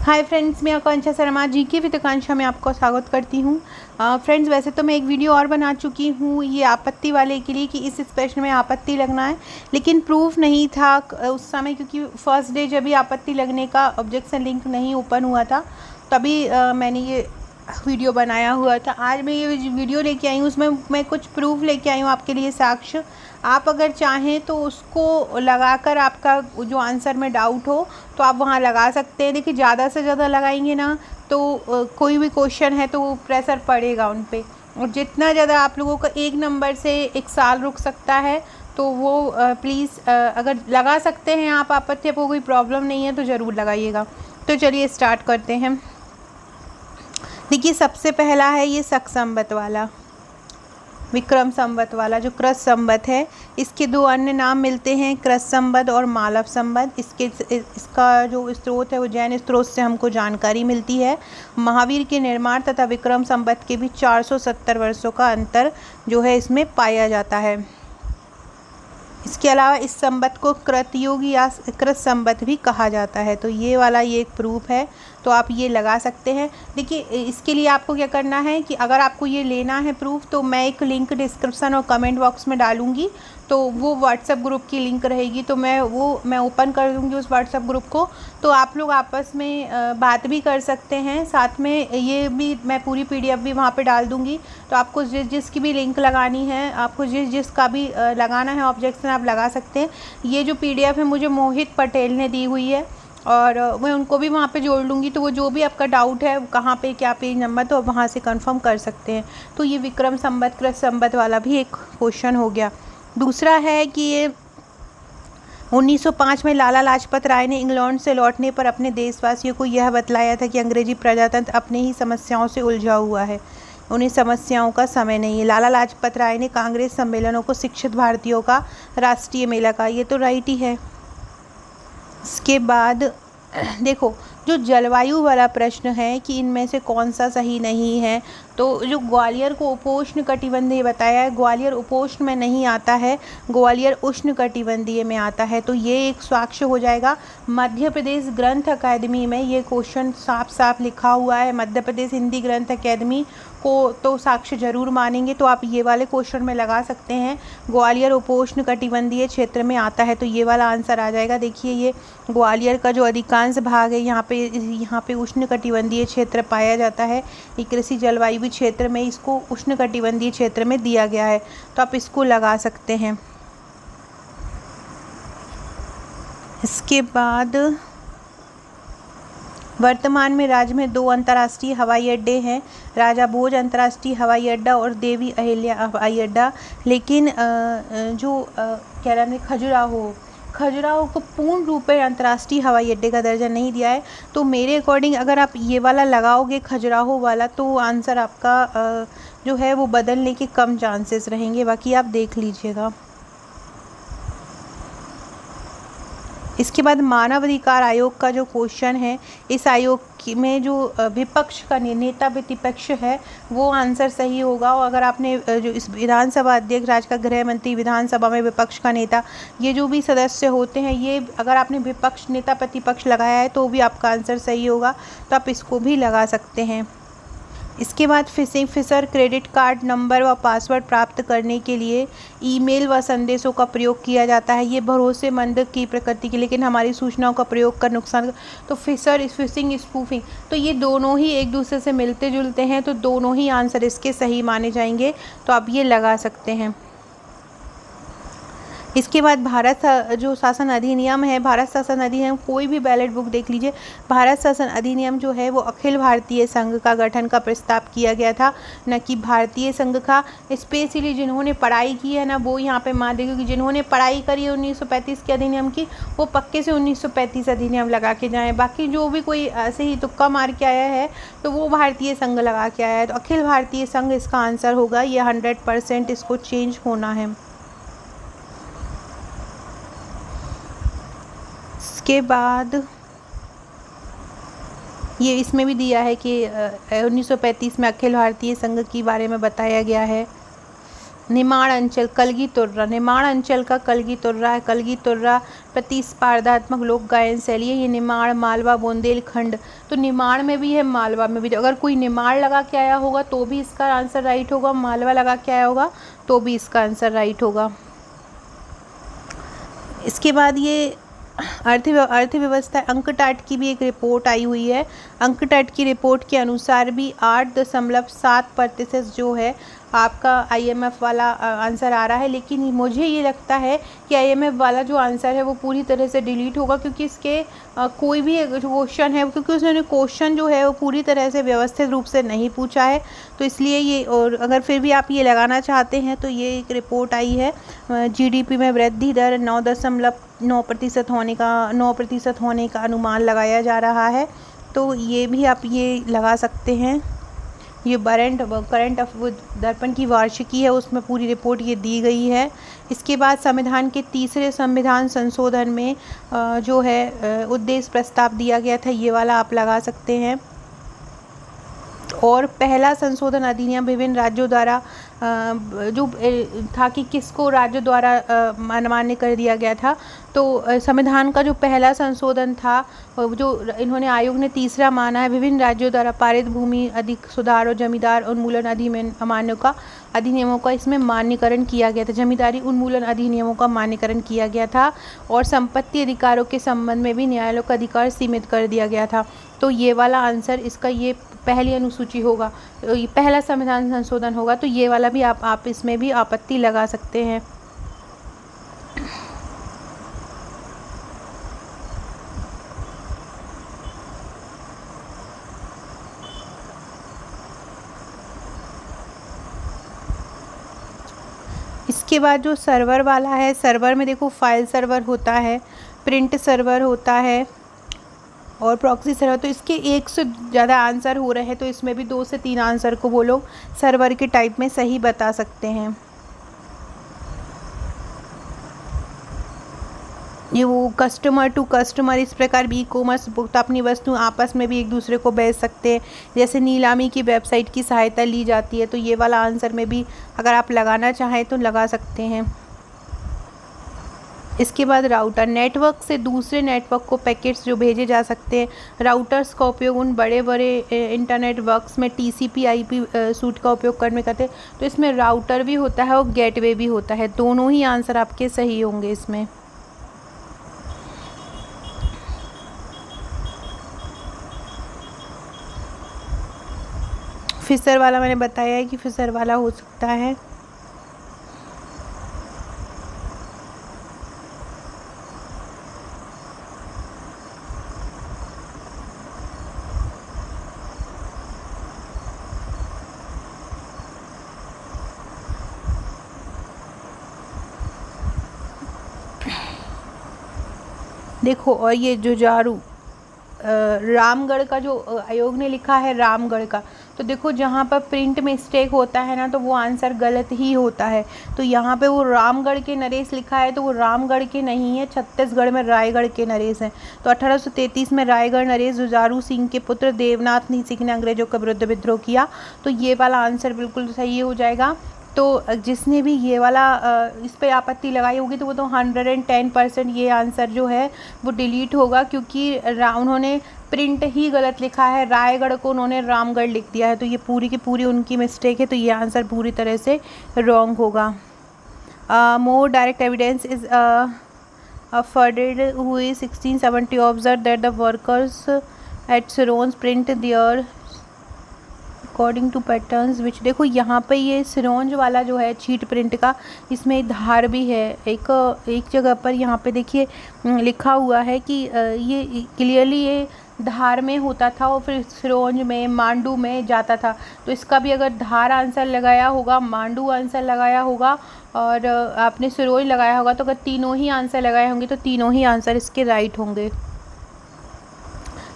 Hi friends, मैं आकांक्षा Sharma GK with आकांक्षा में आपका स्वागत करती हूँ। फ्रेंड्स, वैसे तो मैं एक वीडियो और बना चुकी हूँ ये आपत्ति वाले के लिए कि इस प्रश्न में आपत्ति लगना है, लेकिन प्रूफ नहीं था उस समय, क्योंकि फर्स्ट डे जब भी आपत्ति लगने का ऑब्जेक्शन लिंक नहीं ओपन हुआ था तभी मैंने ये वीडियो बनाया हुआ था। आज मैं ये वीडियो लेके आई हूँ, उसमें मैं कुछ प्रूफ लेके आई हूँ आपके लिए, साक्ष्य। आप अगर चाहें तो उसको लगाकर आपका जो आंसर में डाउट हो तो आप वहाँ लगा सकते हैं। देखिए, ज़्यादा से ज़्यादा लगाएंगे ना तो कोई भी क्वेश्चन है तो प्रेशर पड़ेगा उन पे, और जितना ज़्यादा आप लोगों का एक नंबर से एक साल रुक सकता है तो वो प्लीज़ अगर लगा सकते हैं आप आपत्ति, आपको कोई प्रॉब्लम नहीं है तो ज़रूर लगाइएगा। तो चलिए स्टार्ट करते हैं। देखिए, सबसे पहला है ये शक संवत वाला, विक्रम संवत वाला जो कृत संवत है। इसके दो अन्य नाम मिलते हैं, कृत संवत और मालव संवत। इसका जो स्रोत है वो जैन स्रोत से हमको जानकारी मिलती है। महावीर के निर्माण तथा विक्रम संवत के बीच 470 वर्षों का अंतर जो है इसमें पाया जाता है। इसके अलावा इस संवत को कृतयुग या कृत संवत भी कहा जाता है। तो ये वाला ये एक प्रूफ है, तो आप ये लगा सकते हैं। देखिए, इसके लिए आपको क्या करना है कि अगर आपको ये लेना है प्रूफ तो मैं एक लिंक डिस्क्रिप्शन और कमेंट बॉक्स में डालूंगी, तो वो व्हाट्सएप ग्रुप की लिंक रहेगी, तो मैं ओपन कर दूंगी उस व्हाट्सएप ग्रुप को। तो आप लोग आपस में बात भी कर सकते हैं, साथ में ये भी मैं पूरी PDF भी वहाँ पे डाल दूंगी। तो आपको जिसकी भी लिंक लगानी है, आपको जिसका भी लगाना है ऑब्जेक्शन, आप लगा सकते हैं। ये जो PDF है मुझे मोहित पटेल ने दी हुई है, और मैं उनको भी वहाँ पे जोड़ लूँगी, तो वो जो भी आपका डाउट है कहाँ पे क्या पेज नंबर, तो आप वहाँ से कंफर्म कर सकते हैं। तो ये विक्रम संवत कृत संवत वाला भी एक क्वेश्चन हो गया। दूसरा है कि ये 1905 में लाला लाजपत राय ने इंग्लैंड से लौटने पर अपने देशवासियों को यह बतलाया था कि अंग्रेजी प्रजातंत्र अपने ही समस्याओं से उलझा हुआ है, उन्हें समस्याओं का समय नहीं है। लाला लाजपत राय ने कांग्रेस सम्मेलनों को शिक्षित भारतीयों का राष्ट्रीय मेला कहा, ये तो राइट ही है। इसके बाद देखो, जो जलवायु वाला प्रश्न है कि इनमें से कौन सा सही नहीं है, तो जो ग्वालियर को उपोष्ण कटिबंधीय बताया है, ग्वालियर उपोष्ण में नहीं आता है, ग्वालियर उष्ण कटिबंधीय में आता है। तो ये एक साक्ष्य हो जाएगा। मध्य प्रदेश ग्रंथ अकादमी में ये क्वेश्चन साफ साफ लिखा हुआ है, मध्य प्रदेश हिंदी ग्रंथ अकादमी को तो साक्ष्य जरूर मानेंगे। तो आप ये वाले क्वेश्चन में लगा सकते हैं, ग्वालियर उपोष्ण कटिबंधीय क्षेत्र में आता है, तो ये वाला आंसर आ जाएगा। देखिए, ये ग्वालियर का जो अधिकांश भाग है यहाँ पे उष्ण कटिबंधीय क्षेत्र पाया जाता है। ये कृषि जलवायु क्षेत्र में इसको उष्ण कटिबंधीय क्षेत्र में दिया गया है, तो आप इसको लगा सकते हैं। इसके बाद वर्तमान में राज्य में 2 अंतर्राष्ट्रीय हवाई अड्डे हैं, राजा भोज अंतर्राष्ट्रीय हवाई अड्डा और देवी अहिल्या हवाई अड्डा। लेकिन क्या नाम है, खजुराहो को पूर्ण रूप में अंतर्राष्ट्रीय हवाई अड्डे का दर्जा नहीं दिया है। तो मेरे अकॉर्डिंग अगर आप ये वाला लगाओगे खजुराहो वाला, तो आंसर आपका जो है वो बदलने के कम चांसेस रहेंगे, बाकी आप देख लीजिएगा। इसके बाद मानव अधिकार आयोग का जो क्वेश्चन है, इस आयोग में जो विपक्ष का नेता प्रतिपक्ष है वो आंसर सही होगा। और अगर आपने जो इस विधानसभा अध्यक्ष, राज्य का गृह मंत्री, विधानसभा में विपक्ष का नेता, ये जो भी सदस्य होते हैं, ये अगर आपने विपक्ष नेता प्रतिपक्ष लगाया है तो भी आपका आंसर सही होगा, तो आप इसको भी लगा सकते हैं। इसके बाद फिशर क्रेडिट कार्ड नंबर व पासवर्ड प्राप्त करने के लिए ईमेल व संदेशों का प्रयोग किया जाता है। ये भरोसेमंद की प्रकृति की, लेकिन हमारी सूचनाओं का प्रयोग कर नुकसान। तो फिशिंग स्पूफिंग, तो ये दोनों ही एक दूसरे से मिलते जुलते हैं, तो दोनों ही आंसर इसके सही माने जाएंगे, तो आप ये लगा सकते हैं। इसके बाद भारत जो शासन अधिनियम है, भारत शासन अधिनियम, कोई भी बैलेट बुक देख लीजिए, भारत शासन अधिनियम जो है वो अखिल भारतीय संघ का गठन का प्रस्ताव किया गया था, न कि भारतीय संघ का। स्पेशली जिन्होंने पढ़ाई की है ना वो यहाँ पे मान देंगे, क्योंकि जिन्होंने पढ़ाई करी है 1935 के अधिनियम की, वो पक्के से 1935 अधिनियम लगा के जाएँ। बाकी जो भी कोई ऐसे ही तुक्का मार के आया है तो वो भारतीय संघ लगा के आया है, तो अखिल भारतीय संघ इसका आंसर होगा। ये 100% इसको चेंज होना है। इसके बाद ये इसमें भी दिया है कि 1935 में अखिल भारतीय संघ के बारे में बताया गया है। निमाड़ अंचल कलगी तुर्रा, निमाड़ अंचल का कलगी तुर्रा है। कलगी तुर्रा प्रतिस्पर्धात्मक लोक गायन शैली है। ये निमाड़, मालवा, बुंदेलखंड, तो निमाड़ में भी है, मालवा में भी। अगर कोई निमाड़ लगा के आया होगा तो भी इसका आंसर राइट होगा, मालवा लगा के आया होगा तो भी इसका आंसर राइट होगा। इसके बाद ये अर्थव्यवस्था अंकटाट की भी एक रिपोर्ट आई हुई है। अंकटाट की रिपोर्ट के अनुसार भी 8.7% जो है आपका आईएमएफ वाला आंसर आ रहा है, लेकिन मुझे ये लगता है कि आईएमएफ वाला जो आंसर है वो पूरी तरह से डिलीट होगा, क्योंकि इसके कोई भी क्वेश्चन है, क्योंकि उसने क्वेश्चन जो है वो पूरी तरह से व्यवस्थित रूप से नहीं पूछा है, तो इसलिए ये। और अगर फिर भी आप ये लगाना चाहते हैं तो ये एक रिपोर्ट आई है, जीडीपी में वृद्धि दर 9% होने का अनुमान लगाया जा रहा है, तो ये भी आप ये लगा सकते हैं। ये करंट दर्पण की वार्षिकी है, उसमें पूरी रिपोर्ट ये दी गई है। इसके बाद संविधान के तीसरे संविधान संशोधन में जो है उद्देश्य प्रस्ताव दिया गया था, ये वाला आप लगा सकते हैं। और पहला संशोधन अधिनियम विभिन्न राज्यों द्वारा जो था कि किसको राज्यों द्वारा अमान्य कर दिया गया था, तो संविधान का जो पहला संशोधन था जो इन्होंने आयोग ने तीसरा माना है, विभिन्न राज्यों द्वारा पारित भूमि अधिक सुधार और जमींदार उन्मूलन अधिनियमों का इसमें मान्यकरण किया गया था। जमींदारी उन्मूलन अधिनियमों का मान्यकरण किया गया था और संपत्ति अधिकारों के संबंध में भी न्यायालयों का अधिकार सीमित कर दिया गया था। तो ये वाला आंसर इसका ये पहली अनुसूची होगा, तो ये पहला संविधान संशोधन होगा, तो ये वाला भी आप इसमें भी आपत्ति लगा सकते हैं। इसके बाद जो सर्वर वाला है, सर्वर में देखो फाइल सर्वर होता है, प्रिंट सर्वर होता है और प्रॉक्सी सर्वर। तो इसके एक से ज़्यादा आंसर हो रहे हैं, तो इसमें भी 2 से 3 आंसर को वो लोग सर्वर के टाइप में सही बता सकते हैं। ये वो कस्टमर टू कस्टमर, इस प्रकार भी ई कॉमर्स उपभोक्ता अपनी वस्तु आपस में भी एक दूसरे को बेच सकते हैं, जैसे नीलामी की वेबसाइट की सहायता ली जाती है, तो ये वाला आंसर में भी अगर आप लगाना चाहें तो लगा सकते हैं। इसके बाद राउटर, नेटवर्क से दूसरे नेटवर्क को पैकेट्स जो भेजे जा सकते हैं। राउटर्स का उपयोग उन बड़े बड़े इंटरनेट वर्क्स में टीसीपी आईपी सूट का उपयोग करने करते हैं, तो इसमें राउटर भी होता है और गेटवे भी होता है, दोनों ही आंसर आपके सही होंगे इसमें। फिशर वाला मैंने बताया है कि फिशर वाला हो सकता है। देखो, और ये जुझारू रामगढ़ का जो आयोग ने लिखा है रामगढ़ का, तो देखो जहाँ पर प्रिंट मिस्टेक होता है ना, तो वो आंसर गलत ही होता है। तो यहाँ पे वो रामगढ़ के नरेश लिखा है, तो वो रामगढ़ के नहीं है, छत्तीसगढ़ में रायगढ़ के नरेश हैं। तो 1833 में रायगढ़ नरेश जुझारू सिंह के पुत्र देवनाथ सिंह ने अंग्रेजों के विरुद्ध विद्रोह किया, तो ये वाला आंसर बिल्कुल सही हो जाएगा। तो जिसने भी ये वाला इस पे आपत्ति लगाई होगी, तो वो तो 110% ये आंसर जो है वो डिलीट होगा, क्योंकि उन्होंने प्रिंट ही गलत लिखा है, रायगढ़ को उन्होंने रामगढ़ लिख दिया है, तो ये पूरी की पूरी उनकी मिस्टेक है, तो ये आंसर पूरी तरह से रॉन्ग होगा। More direct evidence is afforded who is 1670 observed that the workers at Siron's print their according to patterns which. देखो यहाँ पे ये सिरोंज वाला जो है शीट प्रिंट का, इसमें धार भी है एक जगह पर, यहाँ पे देखिए लिखा हुआ है कि ये क्लियरली ये धार में होता था और फिर सिरोंज में मांडू में जाता था, तो इसका भी अगर धार आंसर लगाया होगा, मांडू आंसर लगाया होगा और आपने सिरोंज लगाया होगा, तो अगर तीनों ही आंसर लगाए होंगे तो तीनों ही आंसर इसके राइट होंगे।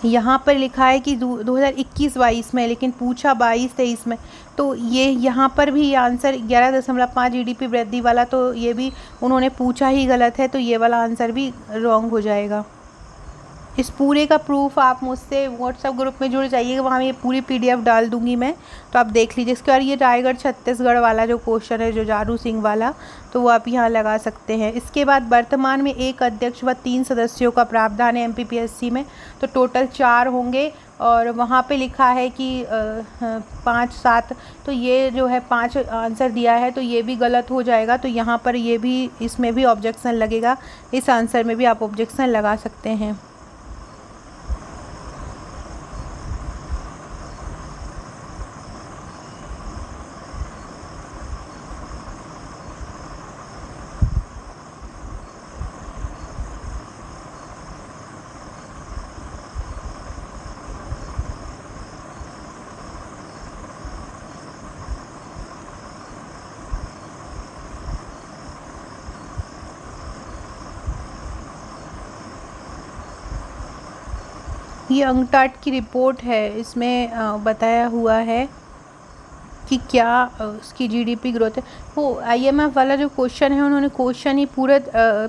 यहाँ पर लिखा है कि 2021-22 में, लेकिन पूछा 22-23 में, तो ये यहाँ पर भी आंसर 11.5 जीडीपी वृद्धि वाला, तो ये भी उन्होंने पूछा ही गलत है, तो ये वाला आंसर भी रॉन्ग हो जाएगा। इस पूरे का प्रूफ आप मुझसे व्हाट्सएप ग्रुप में जुड़ जाइएगा, वहाँ ये पूरी PDF डाल दूँगी मैं, तो आप देख लीजिए। इसके बाद ये रायगढ़ छत्तीसगढ़ वाला जो क्वेश्चन है, जुझारू सिंह वाला, तो वो आप यहाँ लगा सकते हैं। इसके बाद वर्तमान में 1 अध्यक्ष व 3 सदस्यों का प्रावधान है MPPSC में, तो टोटल 4 होंगे। और वहाँ पे लिखा है कि 5 7, तो ये जो है 5 आंसर दिया है, तो ये भी गलत हो जाएगा। तो यहाँ पर ये भी, इसमें भी ऑब्जेक्शन लगेगा, इस आंसर में भी आप ऑब्जेक्शन लगा सकते हैं। ये अंकटाट की रिपोर्ट है, इसमें बताया हुआ है कि क्या उसकी GDP ग्रोथ है। वो IMF वाला जो क्वेश्चन है, उन्होंने क्वेश्चन ही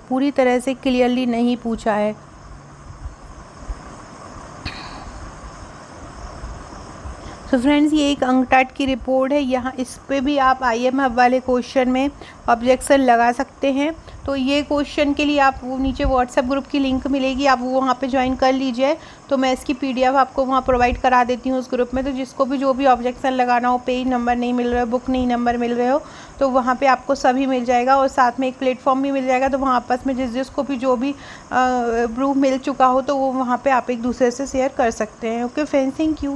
पूरी तरह से क्लियरली नहीं पूछा है। तो फ्रेंड्स, ये एक अंकटाट की रिपोर्ट है, यहाँ इस पे भी आप IMF वाले क्वेश्चन में ऑब्जेक्शन लगा सकते हैं। तो ये क्वेश्चन के लिए आप वो नीचे व्हाट्सएप ग्रुप की लिंक मिलेगी, आप वो वहाँ पे ज्वाइन कर लीजिए। तो मैं इसकी PDF आपको वहाँ प्रोवाइड करा देती हूँ उस ग्रुप में। तो जिसको भी जो भी ऑब्जेक्शन लगाना हो, पेज नंबर नहीं मिल रहा है, बुक नहीं नंबर मिल रहे हो, तो वहाँ पे आपको सभी मिल जाएगा। और साथ में एक प्लेटफॉर्म भी मिल जाएगा, तो वहाँ आपस में जिसको भी जो भी प्रूफ मिल चुका हो, तो वो वहाँ पर आप एक दूसरे से शेयर कर सकते हैं। Okay friends, thank you.